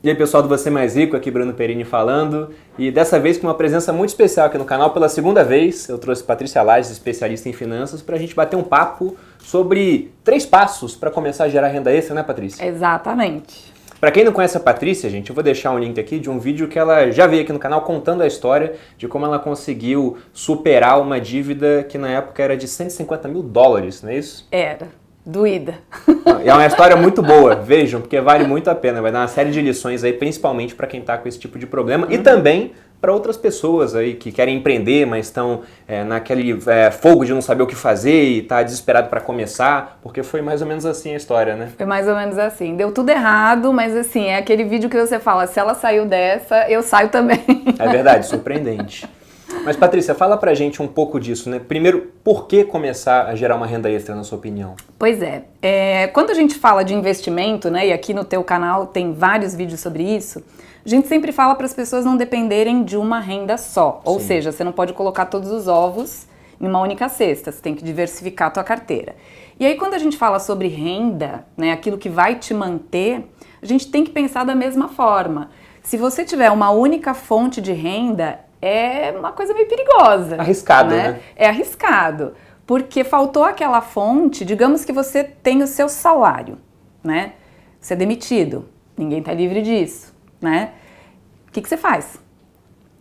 E aí pessoal do Você Mais Rico, aqui Bruno Perini falando, e dessa vez com uma presença muito especial aqui no canal, pela segunda vez eu trouxe Patrícia Lages, especialista em finanças, para a gente bater um papo sobre 3 passos para começar a gerar renda extra, né Patrícia? Exatamente. Para quem não conhece a Patrícia, gente, eu vou deixar um link aqui de um vídeo que ela já veio aqui no canal contando a história de como ela conseguiu superar uma dívida que na época era de 150 mil dólares, não é isso? Era. Doída. E é uma história muito boa, vejam, porque vale muito a pena. Vai dar uma série de lições aí, principalmente para quem está com esse tipo de problema e também para outras pessoas aí que querem empreender, mas estão naquele fogo de não saber o que fazer e tá desesperado para começar, porque foi mais ou menos assim a história, né? Foi mais ou menos assim. Deu tudo errado, mas assim, é aquele vídeo que você fala, se ela saiu dessa, eu saio também. É verdade, surpreendente. Mas Patrícia, fala pra gente um pouco disso, né? Primeiro, por que começar a gerar uma renda extra, na sua opinião? Pois é. Quando a gente fala de investimento, né, e aqui no teu canal tem vários vídeos sobre isso, a gente sempre fala para as pessoas não dependerem de uma renda só. Ou seja, você não pode colocar todos os ovos em uma única cesta, você tem que diversificar a tua carteira. E aí quando a gente fala sobre renda, né, aquilo que vai te manter, a gente tem que pensar da mesma forma. Se você tiver uma única fonte de renda, é uma coisa meio perigosa. Arriscado, né? É arriscado, porque faltou aquela fonte, digamos que você tem o seu salário, né? Você é demitido, ninguém tá livre disso, né? O que você faz?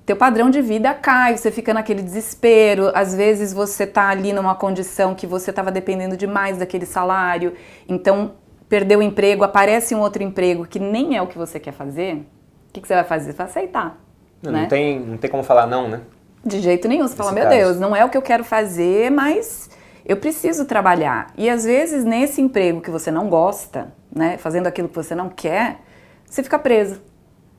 Teu padrão de vida cai, você fica naquele desespero, às vezes você tá ali numa condição que você estava dependendo demais daquele salário, então perdeu o emprego, aparece um outro emprego que nem é o que você quer fazer, o que você vai fazer? Você vai aceitar. Não, né? não tem como falar não, né? De jeito nenhum. Você fala, meu Deus, não é o que eu quero fazer, mas eu preciso trabalhar. E às vezes nesse emprego que você não gosta, né, fazendo aquilo que você não quer, você fica preso.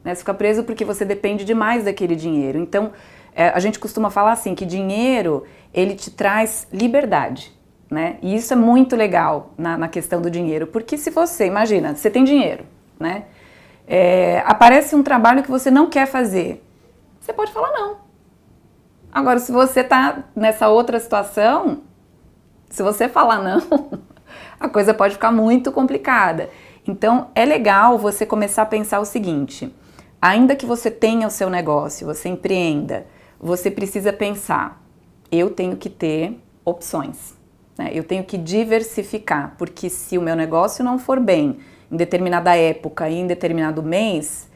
Né? Você fica preso porque você depende demais daquele dinheiro. Então, a gente costuma falar assim, que dinheiro, ele te traz liberdade. Né? E isso é muito legal na questão do dinheiro. Porque se você, imagina, você tem dinheiro, né? Aparece um trabalho que você não quer fazer. Você pode falar não. Agora, se você tá nessa outra situação, se você falar não, a coisa pode ficar muito complicada. Então, é legal você começar a pensar o seguinte, ainda que você tenha o seu negócio, você empreenda, você precisa pensar, eu tenho que ter opções, né? Eu tenho que diversificar, porque se o meu negócio não for bem em determinada época e em determinado mês,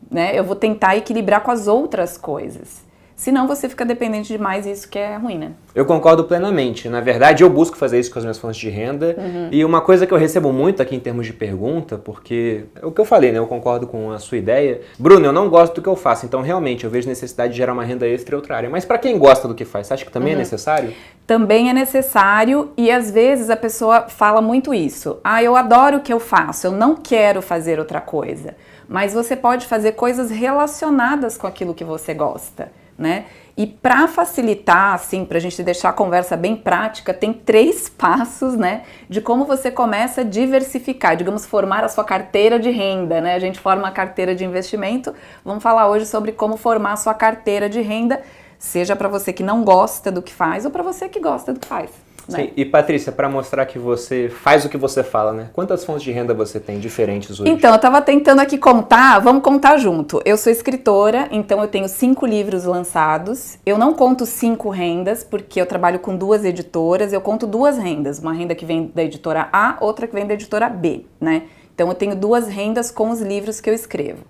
né, eu vou tentar equilibrar com as outras coisas. Senão você fica dependente demais e isso que é ruim, né? Eu concordo plenamente. Na verdade, eu busco fazer isso com as minhas fontes de renda. E uma coisa que eu recebo muito aqui em termos de pergunta, porque é o que eu falei, né? Eu concordo com a sua ideia. Bruno, eu não gosto do que eu faço, então realmente eu vejo necessidade de gerar uma renda extra em outra área. Mas para quem gosta do que faz, você acha que também é necessário? Também é necessário e às vezes a pessoa fala muito isso. Ah, eu adoro o que eu faço, eu não quero fazer outra coisa. Mas você pode fazer coisas relacionadas com aquilo que você gosta, né? E para facilitar, assim, para a gente deixar a conversa bem prática, tem 3 passos, né, de como você começa a diversificar, digamos, formar a sua carteira de renda, né? A gente forma a carteira de investimento, vamos falar hoje sobre como formar a sua carteira de renda, seja para você que não gosta do que faz ou para você que gosta do que faz. Né? Sim. E Patrícia, para mostrar que você faz o que você fala, né? Quantas fontes de renda você tem diferentes hoje? Então, eu estava tentando aqui contar, vamos contar junto. Eu sou escritora, então eu tenho 5 livros lançados. Eu não conto 5 rendas, porque eu trabalho com 2 editoras, eu conto 2 rendas. Uma renda que vem da editora A, outra que vem da editora B, né? Então eu tenho 2 rendas com os livros que eu escrevo.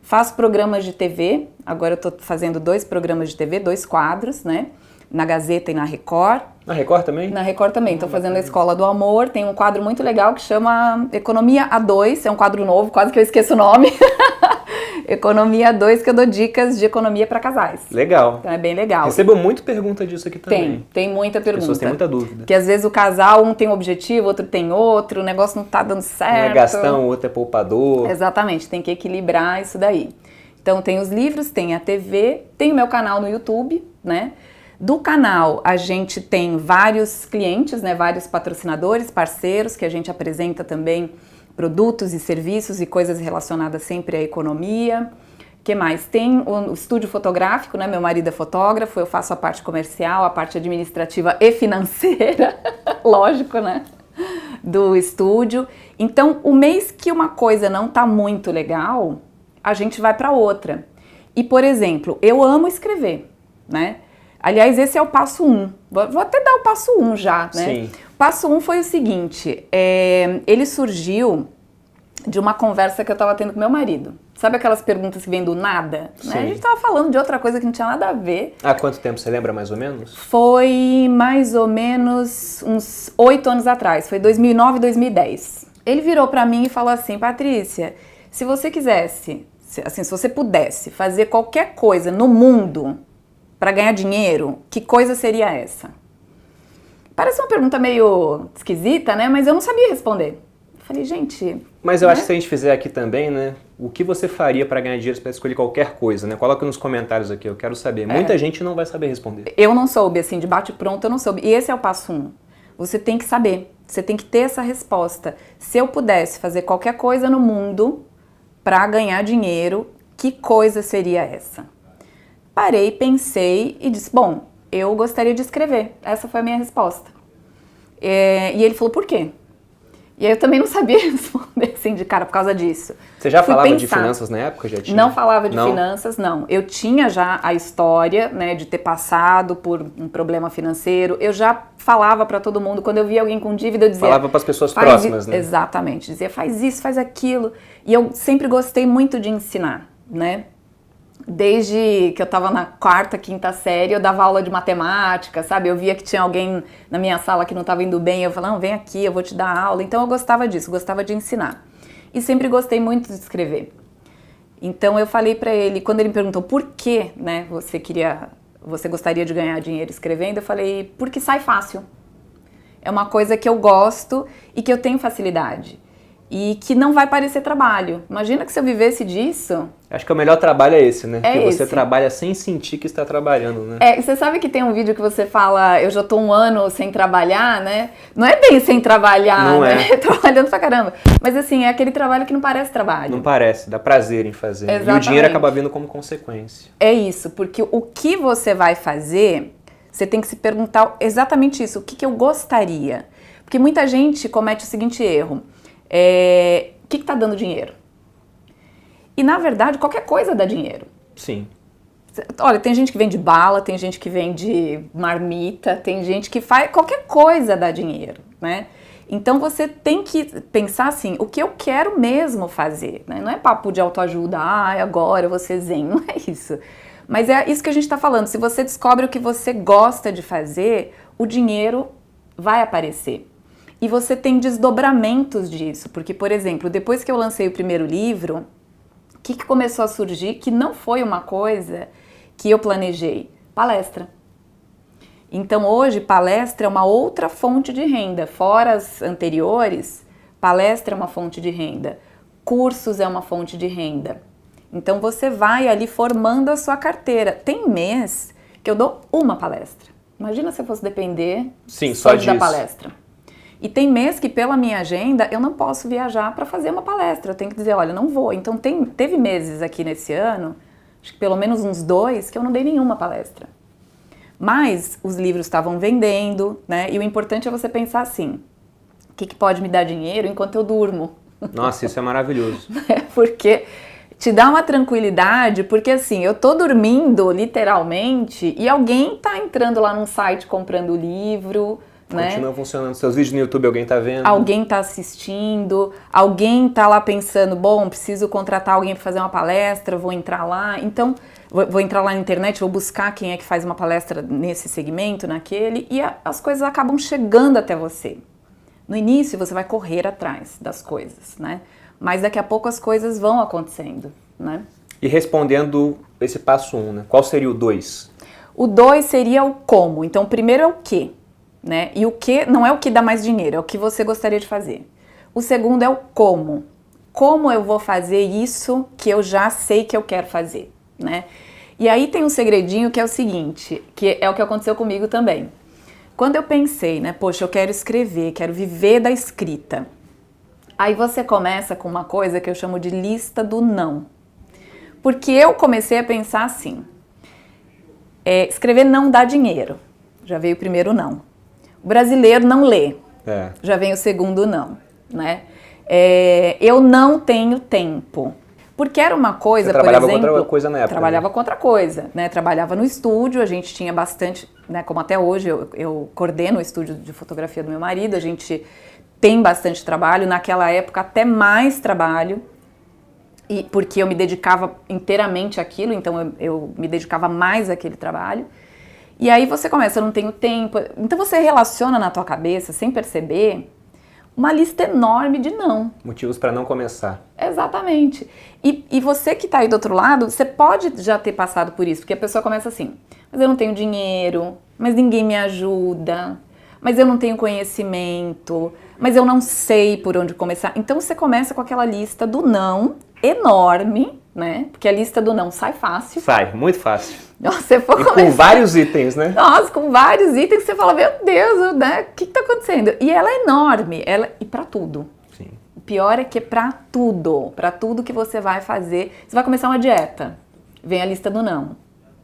Faço programas de TV, agora eu estou fazendo 2 programas de TV, 2 quadros, né? Na Gazeta e na Record. Na Record também? Na Record também, estou fazendo a Escola do Amor, tem um quadro muito legal que chama Economia A2, é um quadro novo, quase que eu esqueço o nome. Economia A2, que eu dou dicas de economia para casais. Legal. Então é bem legal. Recebo muita pergunta disso aqui também. Tem muita pergunta. As pessoas têm muita dúvida. Porque às vezes o casal, um tem um objetivo, outro tem outro, o negócio não tá dando certo. Um é gastão, o outro é poupador. Exatamente, tem que equilibrar isso daí. Então tem os livros, tem a TV, tem o meu canal no YouTube, né? Do canal a gente tem vários clientes, né, vários patrocinadores, parceiros, que a gente apresenta também produtos e serviços e coisas relacionadas sempre à economia. O que mais? Tem o estúdio fotográfico, né, meu marido é fotógrafo, eu faço a parte comercial, a parte administrativa e financeira, lógico, né? do estúdio. Então, o mês que uma coisa não tá muito legal, a gente vai para outra. E, por exemplo, eu amo escrever, né? Aliás, esse é o passo 1. Vou até dar o passo 1 já, né? Sim. O passo 1 foi o seguinte, ele surgiu de uma conversa que eu tava tendo com meu marido. Sabe aquelas perguntas que vêm do nada? Né? A gente tava falando de outra coisa que não tinha nada a ver. Há quanto tempo você lembra, mais ou menos? Foi mais ou menos uns 8 anos atrás, foi 2009, 2010. Ele virou pra mim e falou assim, Patrícia, se você quisesse, assim, se você pudesse fazer qualquer coisa no mundo para ganhar dinheiro, que coisa seria essa? Parece uma pergunta meio esquisita, né? Mas eu não sabia responder. Eu falei, gente... Mas eu acho que se a gente fizer aqui também, né? O que você faria para ganhar dinheiro para escolher qualquer coisa, né? Coloca nos comentários aqui, eu quero saber. Muita gente não vai saber responder. Eu não soube, assim, de bate-pronto eu não soube. E esse é o passo 1. Você tem que saber, você tem que ter essa resposta. Se eu pudesse fazer qualquer coisa no mundo para ganhar dinheiro, que coisa seria essa? Parei, pensei e disse, bom, eu gostaria de escrever. Essa foi a minha resposta. E ele falou, por quê? E aí eu também não sabia responder assim de cara por causa disso. Você já falava de finanças na época? Já tinha? Não falava de finanças, não. Eu tinha já a história, né, de ter passado por um problema financeiro. Eu já falava pra todo mundo, quando eu via alguém com dívida, eu dizia... Falava pras pessoas próximas, né? Exatamente. Dizia, faz isso, faz aquilo. E eu sempre gostei muito de ensinar, né? Desde que eu estava na 4ª, 5ª série, eu dava aula de matemática, sabe? Eu via que tinha alguém na minha sala que não estava indo bem, eu falava, não, vem aqui, eu vou te dar aula. Então eu gostava disso, gostava de ensinar. E sempre gostei muito de escrever. Então eu falei para ele, quando ele me perguntou por que, né, você gostaria de ganhar dinheiro escrevendo, eu falei, porque sai fácil. É uma coisa que eu gosto e que eu tenho facilidade. E que não vai parecer trabalho. Imagina que se eu vivesse disso... Acho que o melhor trabalho é esse, né? É que você esse. Trabalha sem sentir que está trabalhando, né? Você sabe que tem um vídeo que você fala, eu já tô 1 ano sem trabalhar, né? Não é bem sem trabalhar, não né? É. Trabalhando pra caramba. Mas assim, é aquele trabalho que não parece trabalho. Não parece, dá prazer em fazer. Exatamente. E o dinheiro acaba vindo como consequência. É isso, porque o que você vai fazer, você tem que se perguntar exatamente isso, o que eu gostaria? Porque muita gente comete o seguinte erro, o que tá dando dinheiro? E na verdade, qualquer coisa dá dinheiro. Sim. Olha, tem gente que vende bala, tem gente que vende marmita, tem gente que faz... Qualquer coisa dá dinheiro, né? Então você tem que pensar assim, o que eu quero mesmo fazer, né? Não é papo de autoajuda, agora eu vou ser zen, não é isso. Mas é isso que a gente tá falando, se você descobre o que você gosta de fazer, o dinheiro vai aparecer. E você tem desdobramentos disso, porque, por exemplo, depois que eu lancei o primeiro livro, o que começou a surgir que não foi uma coisa que eu planejei? Palestra. Então hoje palestra é uma outra fonte de renda. Fora as anteriores, palestra é uma fonte de renda. Cursos é uma fonte de renda. Então você vai ali formando a sua carteira. Tem mês que eu dou uma palestra. Imagina se eu fosse depender só da palestra. E tem mês que pela minha agenda eu não posso viajar para fazer uma palestra. Eu tenho que dizer, olha, não vou. Então teve meses aqui nesse ano, acho que pelo menos uns 2, que eu não dei nenhuma palestra. Mas os livros estavam vendendo, né? E o importante é você pensar assim, o que pode me dar dinheiro enquanto eu durmo? Nossa, isso é maravilhoso. Porque te dá uma tranquilidade, porque assim, eu tô dormindo literalmente e alguém tá entrando lá num site comprando o livro, né? Continua funcionando. Seus vídeos no YouTube alguém tá vendo? Alguém tá assistindo, alguém tá lá pensando, bom, preciso contratar alguém para fazer uma palestra, vou entrar lá. Então, vou entrar lá na internet, vou buscar quem é que faz uma palestra nesse segmento, naquele, e as coisas acabam chegando até você. No início, você vai correr atrás das coisas, né? Mas daqui a pouco as coisas vão acontecendo, né? E respondendo esse passo 1, né? Qual seria o 2? O 2 seria o como. Então, o primeiro é o quê, né? E o que não é o que dá mais dinheiro, é o que você gostaria de fazer. O segundo é o como. Como eu vou fazer isso que eu já sei que eu quero fazer, né? E aí tem um segredinho que é o seguinte, que é o que aconteceu comigo também. Quando eu pensei, né, poxa, eu quero escrever, quero viver da escrita. Aí você começa com uma coisa que eu chamo de lista do não. Porque eu comecei a pensar assim, escrever não dá dinheiro. Já veio o primeiro não. O brasileiro não lê. Já vem o segundo não, né? Eu não tenho tempo. Porque era uma coisa, por exemplo... Você trabalhava com outra coisa na época. Trabalhava com outra coisa, né? Trabalhava no estúdio, a gente tinha bastante, né? Como até hoje eu coordeno o estúdio de fotografia do meu marido, a gente tem bastante trabalho, naquela época até mais trabalho, e porque eu me dedicava inteiramente àquilo, então eu me dedicava mais àquele trabalho. E aí você começa, eu não tenho tempo, então você relaciona na tua cabeça, sem perceber, uma lista enorme de não. Motivos para não começar. Exatamente. E você que está aí do outro lado, você pode já ter passado por isso, porque a pessoa começa assim, mas eu não tenho dinheiro, mas ninguém me ajuda, mas eu não tenho conhecimento, mas eu não sei por onde começar. Então você começa com aquela lista do não enorme, né? Porque a lista do não sai fácil. Sai, muito fácil. Nossa, você for começar... com vários itens, né? Nossa, com vários itens que você fala, meu Deus, né? O que tá acontecendo? E ela é enorme, e pra tudo. Sim. O pior é que é pra tudo que você vai fazer. Você vai começar uma dieta, vem a lista do não.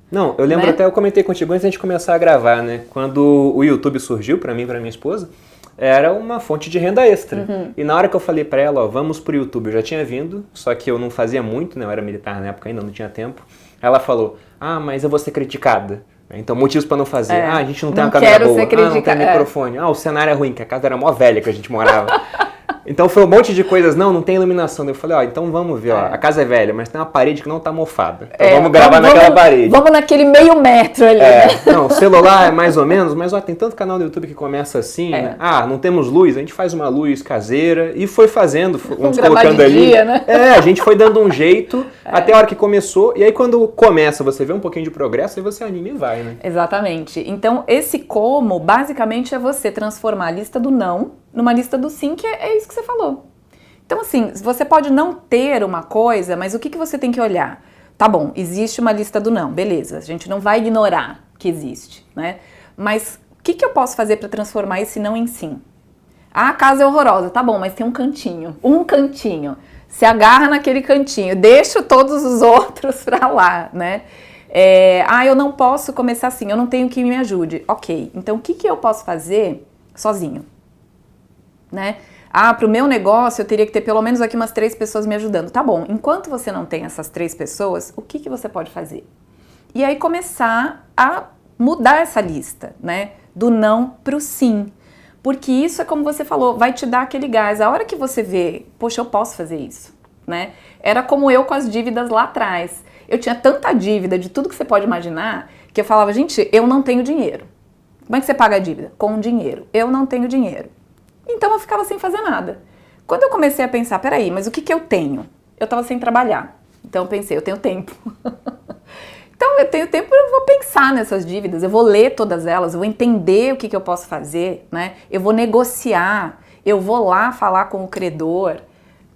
Não, eu lembro, né? Até eu comentei contigo antes da gente começar a gravar, né? Quando o YouTube surgiu pra mim e pra minha esposa, era uma fonte de renda extra. E na hora que eu falei pra ela, ó, vamos pro YouTube, eu já tinha vindo, só que eu não fazia muito, né? Eu era militar na época ainda, não tinha tempo. Ela falou, mas eu vou ser criticada. Então, motivos pra não fazer. A gente não tem uma câmera boa. Não tem microfone. O cenário é ruim, que a casa era mó velha que a gente morava. Então foi um monte de coisas, não tem iluminação. Eu falei, então vamos ver, a casa é velha, mas tem uma parede que não tá mofada. Então vamos gravar naquela parede. Vamos naquele meio metro ali, né? Não, o celular é mais ou menos, mas tem tanto canal no YouTube que começa assim, né? Não temos luz, a gente faz uma luz caseira e foi fazendo, vamos colocando ali. Dia, né? A gente foi dando um jeito até a hora que começou, e aí quando começa, você vê um pouquinho de progresso, aí você anima e vai, né? Exatamente. Então esse como, basicamente, é você transformar a lista do não numa lista do sim, que é isso que você falou. Então, assim, você pode não ter uma coisa, mas o que você tem que olhar? Tá bom, existe uma lista do não, beleza, a gente não vai ignorar que existe, né? Mas o que eu posso fazer para transformar esse não em sim? A casa é horrorosa, tá bom, mas tem um cantinho. Se agarra naquele cantinho, deixa todos os outros pra lá, né? Eu não posso começar assim, eu não tenho quem me ajude. Ok, então o que eu posso fazer sozinho? Né? Para o meu negócio eu teria que ter pelo menos aqui umas 3 pessoas me ajudando. Tá bom, enquanto você não tem essas 3 pessoas, o que você pode fazer? E aí começar a mudar essa lista, né? Do não pro sim. Porque isso é como você falou, vai te dar aquele gás. A hora que você vê, poxa, eu posso fazer isso, né? Era como eu com as dívidas lá atrás. Eu tinha tanta dívida de tudo que você pode imaginar, que eu falava, gente, eu não tenho dinheiro. Como é que você paga a dívida? Com dinheiro. Eu não tenho dinheiro. Então eu ficava sem fazer nada. Quando eu comecei a pensar, peraí, mas o que eu tenho? Eu estava sem trabalhar. Então eu pensei, eu tenho tempo. Então eu tenho tempo, eu vou pensar nessas dívidas, eu vou ler todas elas, eu vou entender o que eu posso fazer, né? Eu vou negociar, eu vou lá falar com o credor.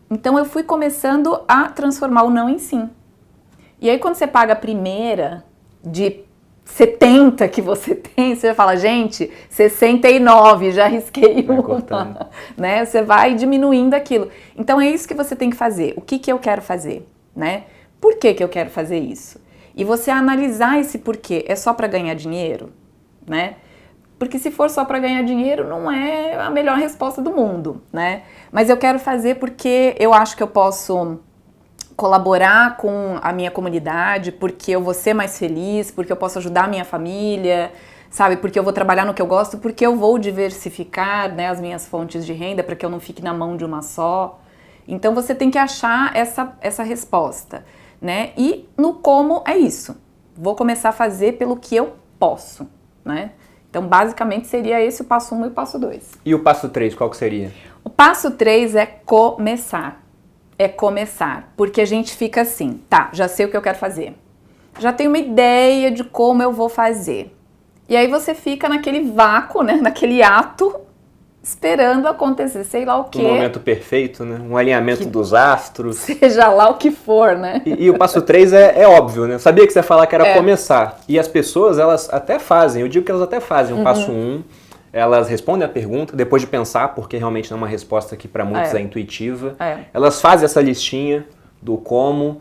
Então eu fui começando a transformar o não em sim. E aí quando você paga a primeira de 70 que você tem, você fala, gente, 69, já risquei uma, né? Você vai diminuindo aquilo. Então é isso que você tem que fazer. O que eu quero fazer, né? Por que eu quero fazer isso? E você analisar esse porquê. É só para ganhar dinheiro, né? Porque se for só para ganhar dinheiro, não é a melhor resposta do mundo, né? Mas eu quero fazer porque eu acho que eu posso colaborar com a minha comunidade, porque eu vou ser mais feliz, porque eu posso ajudar a minha família, sabe? Porque eu vou trabalhar no que eu gosto, porque eu vou diversificar, né, as minhas fontes de renda para que eu não fique na mão de uma só. Então você tem que achar essa resposta, né? E no como é isso. Vou começar a fazer pelo que eu posso, né? Então basicamente seria esse o passo 1 e o passo 2. E o passo 3, qual que seria? O passo 3 é começar. É começar, porque a gente fica assim, tá, já sei o que eu quero fazer, já tenho uma ideia de como eu vou fazer, e aí você fica naquele vácuo, né, naquele ato, esperando acontecer, sei lá o quê. Um momento perfeito, né, um alinhamento dos astros. Seja lá o que for, né. E o passo 3 é óbvio, né, eu sabia que você ia falar que era começar, e as pessoas, elas até fazem, eu digo que elas até fazem, o passo 1, elas respondem a pergunta, depois de pensar, porque realmente não é uma resposta que para muitos é intuitiva. Elas fazem essa listinha do como,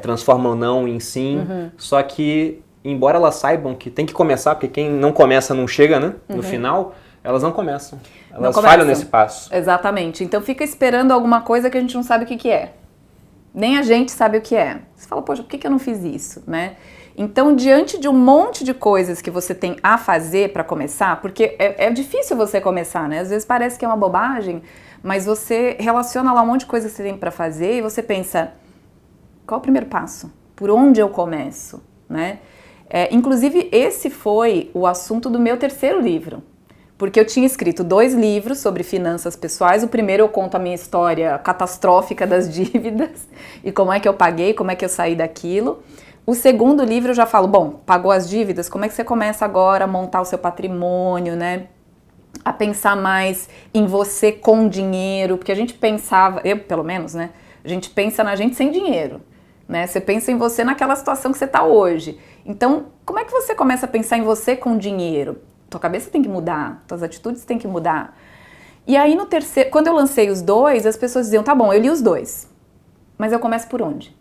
transformam não em sim, só que, embora elas saibam que tem que começar, porque quem não começa não chega, né, no final, elas não começam. Elas falham nesse passo. Exatamente. Então fica esperando alguma coisa que a gente não sabe o que é. Nem a gente sabe o que é. Você fala, poxa, por que eu não fiz isso, né? Então, diante de um monte de coisas que você tem a fazer para começar, porque é difícil você começar, né? Às vezes parece que é uma bobagem, mas você relaciona lá um monte de coisa que você tem para fazer e você pensa, qual o primeiro passo? Por onde eu começo, né? Inclusive, esse foi o assunto do meu terceiro livro. Porque eu tinha escrito 2 livros sobre finanças pessoais. O primeiro eu conto a minha história catastrófica das dívidas e como é que eu paguei, como é que eu saí daquilo. O segundo livro eu já falo, bom, pagou as dívidas, como é que você começa agora a montar o seu patrimônio, né? A pensar mais em você com dinheiro, porque a gente pensava, eu pelo menos, né? A gente pensa na gente sem dinheiro, né? Você pensa em você naquela situação que você está hoje. Então, como é que você começa a pensar em você com dinheiro? Tua cabeça tem que mudar, tuas atitudes têm que mudar. E aí no terceiro, quando eu lancei os 2, as pessoas diziam, tá bom, eu li os 2, mas eu começo por onde?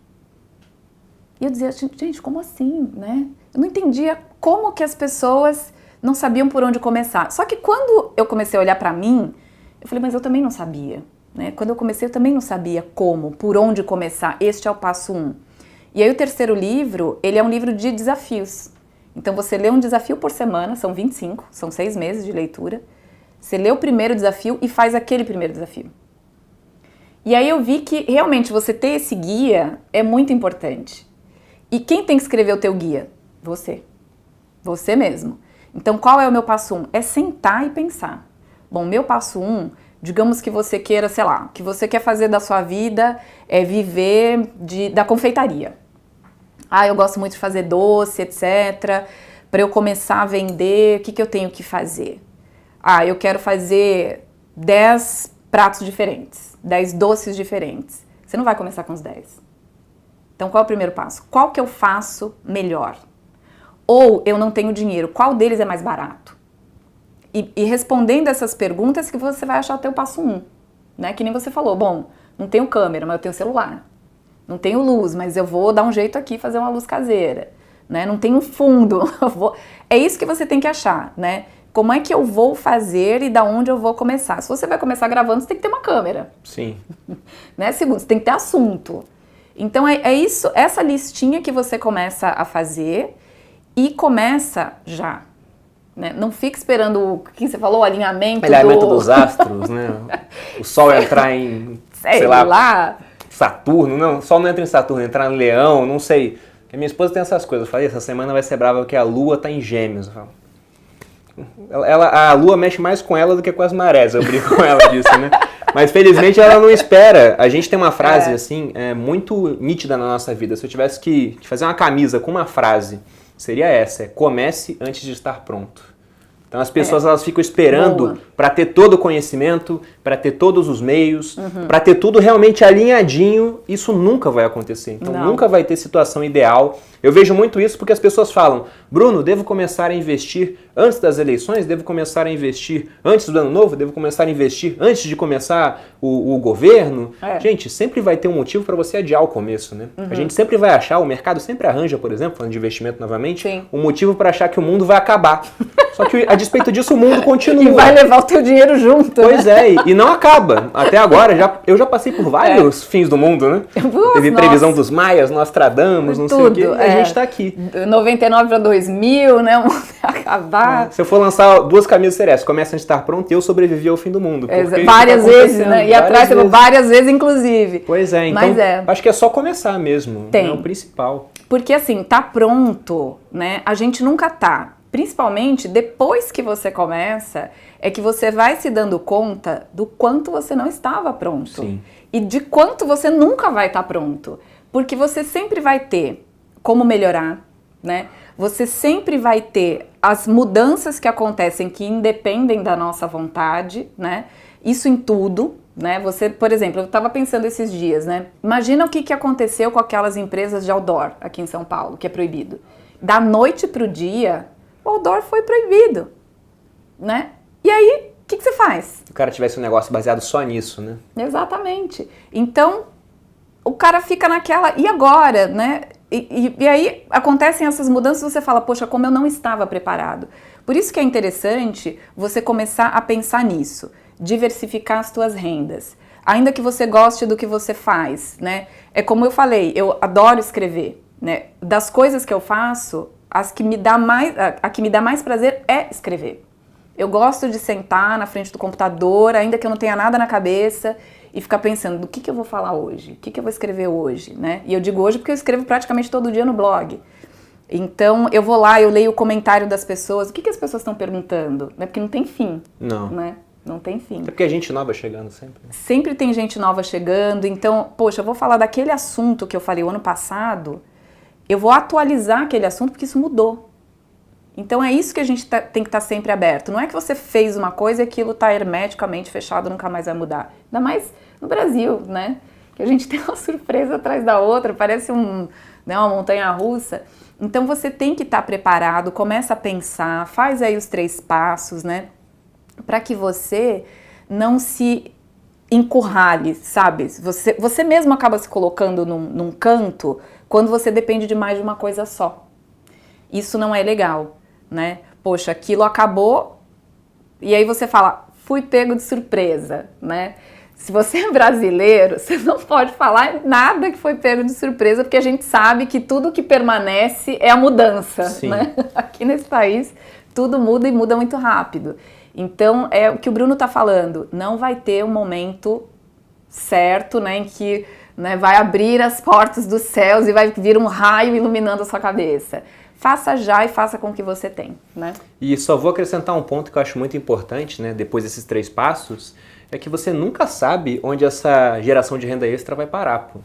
E eu dizia, gente, como assim, né? Eu não entendia como que as pessoas não sabiam por onde começar. Só que quando eu comecei a olhar pra mim, eu falei, mas eu também não sabia, né? Quando eu comecei, eu também não sabia como, por onde começar. Este é o passo 1. E aí o terceiro livro, ele é um livro de desafios. Então você lê um desafio por semana, são 25, são 6 meses de leitura. Você lê o primeiro desafio e faz aquele primeiro desafio. E aí eu vi que realmente você ter esse guia é muito importante. E quem tem que escrever o teu guia? Você. Você mesmo. Então qual é o meu passo 1? É sentar e pensar. Bom, meu passo 1, digamos que você queira, sei lá, que você quer fazer da sua vida viver da confeitaria. Eu gosto muito de fazer doce, etc. Para eu começar a vender, o que eu tenho que fazer? Eu quero fazer 10 pratos diferentes, 10 doces diferentes. Você não vai começar com os 10. Então, qual é o primeiro passo? Qual que eu faço melhor? Ou eu não tenho dinheiro, qual deles é mais barato? E respondendo essas perguntas que você vai achar o teu passo 1. Né? Que nem você falou, bom, não tenho câmera, mas eu tenho celular. Não tenho luz, mas eu vou dar um jeito aqui, fazer uma luz caseira, né? Não tenho fundo. É isso que você tem que achar, né? Como é que eu vou fazer e da onde eu vou começar? Se você vai começar gravando, você tem que ter uma câmera. Sim. Né? Segundo, você tem que ter assunto. Então é isso, essa listinha que você começa a fazer e começa já. Né? Não fique esperando o que você falou, o alinhamento dos astros, né? O Sol entrar em, sei lá, Saturno, não, o Sol não entra em Saturno, entra em Leão, não sei. A minha esposa tem essas coisas. Eu falei, essa semana vai ser brava porque a Lua tá em Gêmeos. Eu falo, a Lua mexe mais com ela do que com as marés, eu brinco com ela disso, né? Mas felizmente ela não espera. A gente tem uma frase assim, muito nítida na nossa vida. Se eu tivesse que fazer uma camisa com uma frase, seria essa: comece antes de estar pronto. Então as pessoas elas ficam esperando para ter todo o conhecimento, para ter todos os meios, para ter tudo realmente alinhadinho. Isso nunca vai acontecer. Então nunca vai ter situação ideal. Eu vejo muito isso porque as pessoas falam, Bruno, devo começar a investir antes das eleições? Devo começar a investir antes do ano novo? Devo começar a investir antes de começar o governo? Gente, sempre vai ter um motivo para você adiar o começo, né? A gente sempre vai achar, o mercado sempre arranja, por exemplo, falando de investimento novamente, um motivo para achar que o mundo vai acabar. Só que a despeito disso o mundo continua. E vai levar o teu dinheiro junto. Pois é, e não acaba. Até agora, eu já passei por vários fins do mundo, né? Teve previsão dos maias, Nostradamus, não sei o quê, e a gente tá aqui. 99 para 2000, né? O mundo vai acabar. Se eu for lançar 2 camisas Ceres, começa a estar pronto e eu sobrevivi ao fim do mundo. Várias vezes, né? E atrás várias vezes, inclusive. Pois é, então acho que é só começar mesmo. É o principal. Porque assim, tá pronto, né? A gente nunca tá. Principalmente depois que você começa, é que você vai se dando conta do quanto você não estava pronto. Sim. E de quanto você nunca vai estar pronto. Porque você sempre vai ter como melhorar, né? Você sempre vai ter as mudanças que acontecem que independem da nossa vontade, né? Isso em tudo, né? Você, por exemplo, eu estava pensando esses dias, né? Imagina o que aconteceu com aquelas empresas de outdoor aqui em São Paulo, que é proibido. Da noite pro dia, o outdoor foi proibido, né? E aí, o que você faz? Se o cara tivesse um negócio baseado só nisso, né? Exatamente. Então, o cara fica naquela, e agora, né? E aí acontecem essas mudanças e você fala, poxa, como eu não estava preparado. Por isso que é interessante você começar a pensar nisso, diversificar as tuas rendas. Ainda que você goste do que você faz, né? É como eu falei, eu adoro escrever, né? Das coisas que eu faço, a que me dá mais prazer é escrever. Eu gosto de sentar na frente do computador, ainda que eu não tenha nada na cabeça, e ficar pensando, do que eu vou falar hoje? O que eu vou escrever hoje, né? E eu digo hoje porque eu escrevo praticamente todo dia no blog. Então, eu vou lá, eu leio o comentário das pessoas, o que as pessoas estão perguntando? Né? Porque não tem fim, não. Né? Não tem fim. Até porque a gente nova chegando sempre. Sempre tem gente nova chegando, então, poxa, eu vou falar daquele assunto que eu falei o ano passado, eu vou atualizar aquele assunto porque isso mudou. Então é isso que a gente tem que estar sempre aberto. Não é que você fez uma coisa e aquilo está hermeticamente fechado, nunca mais vai mudar. Ainda mais no Brasil, né? Que a gente tem uma surpresa atrás da outra, parece uma montanha-russa. Então você tem que estar preparado, começa a pensar, faz aí os 3 passos, né? Para que você não se encurrale, sabe? Você mesmo acaba se colocando num canto quando você depende de mais de uma coisa só. Isso não é legal, né? Poxa, aquilo acabou e aí você fala, fui pego de surpresa, né? Se você é brasileiro, você não pode falar nada que foi pego de surpresa, porque a gente sabe que tudo que permanece é a mudança, Sim. Né? Aqui nesse país, tudo muda e muda muito rápido. Então, é o que o Bruno está falando, não vai ter um momento certo, né, em que, né, vai abrir as portas dos céus e vai vir um raio iluminando a sua cabeça. Faça já e faça com o que você tem, né? E só vou acrescentar um ponto que eu acho muito importante, né, depois desses 3 passos, é que você nunca sabe onde essa geração de renda extra vai parar, pô.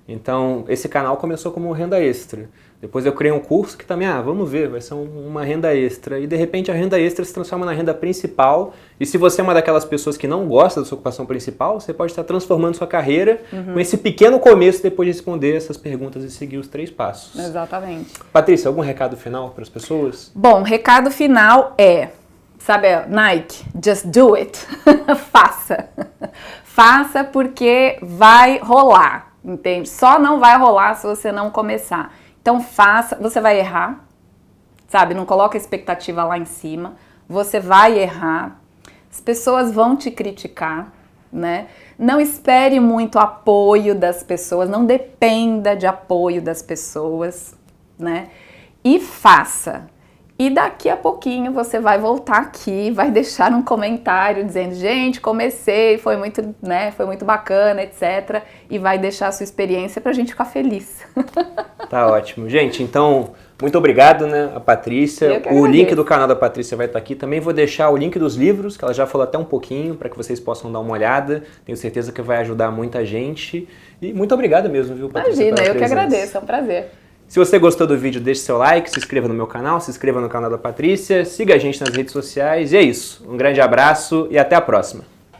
Então, esse canal começou como renda extra. Depois eu criei um curso que também, vamos ver, vai ser uma renda extra. E de repente a renda extra se transforma na renda principal. E se você é uma daquelas pessoas que não gosta da sua ocupação principal, você pode estar transformando sua carreira com esse pequeno começo depois de responder essas perguntas e seguir os 3 passos. Exatamente. Patrícia, algum recado final para as pessoas? Bom, recado final sabe, Nike, just do it. Faça. Faça porque vai rolar, entende? Só não vai rolar se você não começar. Então faça, você vai errar, sabe? Não coloca a expectativa lá em cima, você vai errar, as pessoas vão te criticar, né? Não espere muito apoio das pessoas, não dependa de apoio das pessoas, né? E faça. E daqui a pouquinho você vai voltar aqui, vai deixar um comentário dizendo, gente, comecei, foi muito, né, foi muito bacana, etc. E vai deixar a sua experiência pra gente ficar feliz. Tá ótimo. Gente, então, muito obrigado, né, a Patrícia. O link do canal da Patrícia vai estar aqui. Também vou deixar o link dos livros, que ela já falou até um pouquinho, para que vocês possam dar uma olhada. Tenho certeza que vai ajudar muita gente. E muito obrigado mesmo, viu, Patrícia? Imagina, eu que agradeço, é um prazer. Se você gostou do vídeo, deixe seu like, se inscreva no meu canal, se inscreva no canal da Patrícia, siga a gente nas redes sociais e é isso. Um grande abraço e até a próxima.